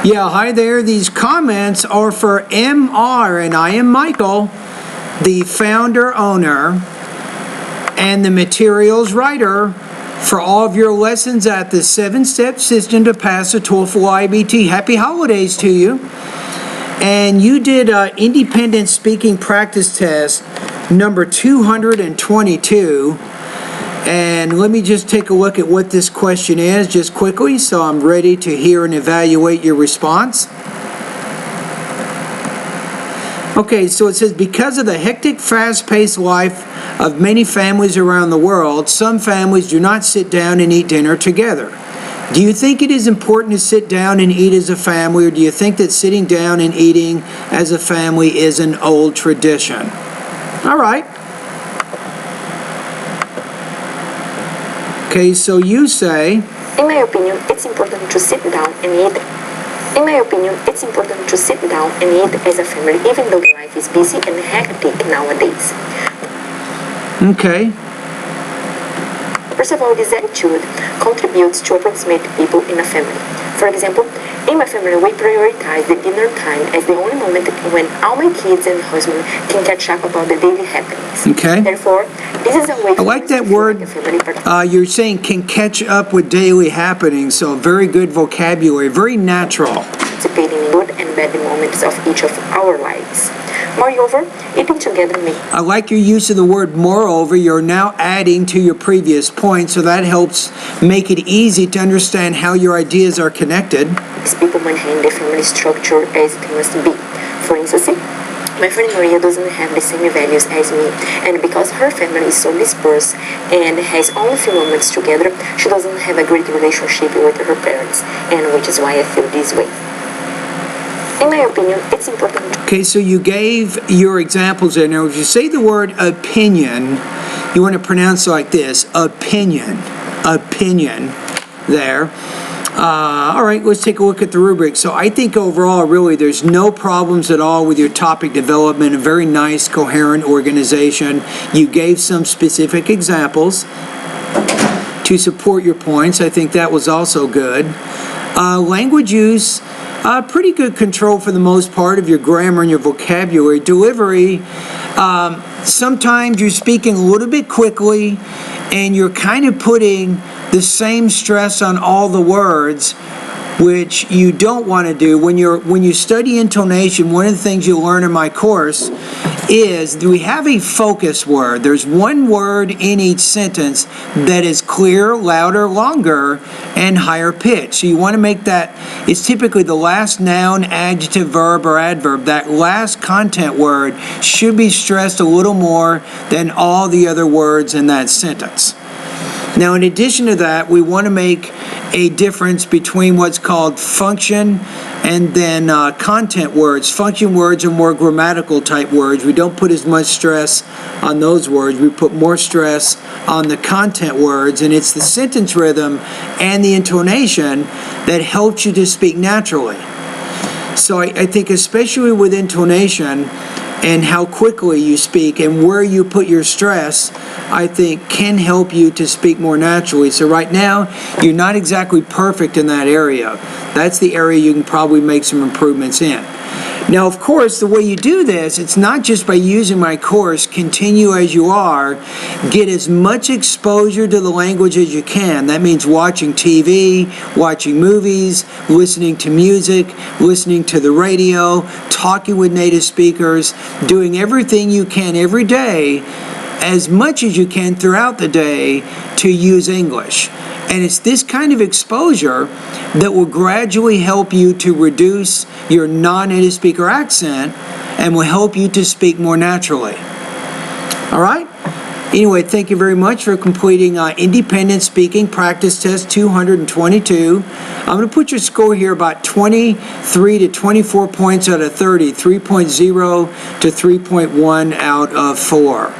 Yeah, hi there. These comments are for MR, and I am Michael, the founder, owner, and the materials writer for all of your lessons at the 7-step system to pass the TOEFL IBT. Happy holidays to you. And you did independent speaking practice test number 222. And let me just take a look at what this question is just quickly, so I'm ready to hear and evaluate your response. Okay, so it says, because of the hectic, fast-paced life of many families around the world, some families do not sit down and eat dinner together. Do you think it is important to sit down and eat as a family, or do you think that sitting down and eating as a family is an old tradition? All right. Okay, so you say, in my opinion, it's important to sit down and eat. In my opinion, it's important to sit down and eat as a family, even though life is busy and hectic nowadays. Okay. First of all, this attitude contributes to approximate people in a family. For example, in my family, we prioritize the dinner time as the only moment when all my kids and husband can catch up about the daily happenings. Okay. Therefore, this is a way I like that word. You're saying can catch up with daily happenings, so very good vocabulary, very natural. Participating in good and bad moments of each of our lives. Moreover, eating together makes... I like your use of the word moreover. You're now adding to your previous point, so that helps make it easy to understand how your ideas are connected. People maintain the family structure as it must be. For instance, my friend Maria doesn't have the same values as me, and because her family is so dispersed and has only a few moments together, she doesn't have a great relationship with her parents, and which is why I feel this way. In my opinion, it's important. Okay, so you gave your examples there. Now, if you say the word opinion, you want to pronounce it like this, opinion, there. All right, let's take a look at the rubric. So I think overall, really, there's no problems at all with your topic development, a very nice, coherent organization. You gave some specific examples to support your points. I think that was also good. Language use, pretty good control for the most part of your grammar and your vocabulary. Delivery, sometimes you're speaking a little bit quickly and you're kind of putting the same stress on all the words, which you don't want to do. When you study intonation, one of the things you learn in my course is we have a focus word. There's one word in each sentence that is clear, louder, longer, and higher pitch. So you want to make that, it's typically the last noun, adjective, verb, or adverb. That last content word should be stressed a little more than all the other words in that sentence. Now, in addition to that, we want to make a difference between what's called function and then content words. Function words are more grammatical type words. We don't put as much stress on those words. We put more stress on the content words, and it's the sentence rhythm and the intonation that helps you to speak naturally. So I think especially with intonation and how quickly you speak and where you put your stress, I think can help you to speak more naturally. So right now, you're not exactly perfect in that area. That's the area you can probably make some improvements in. Now, of course, the way you do this, it's not just by using my course, continue as you are, get as much exposure to the language as you can. That means watching TV, watching movies, listening to music, listening to the radio, talking with native speakers, doing everything you can every day, as much as you can throughout the day to use English. And it's this kind of exposure that will gradually help you to reduce your non-native speaker accent and will help you to speak more naturally. All right? Anyway, thank you very much for completing independent speaking practice test 222. I'm going to put your score here about 23 to 24 points out of 30, 3.0 to 3.1 out of 4.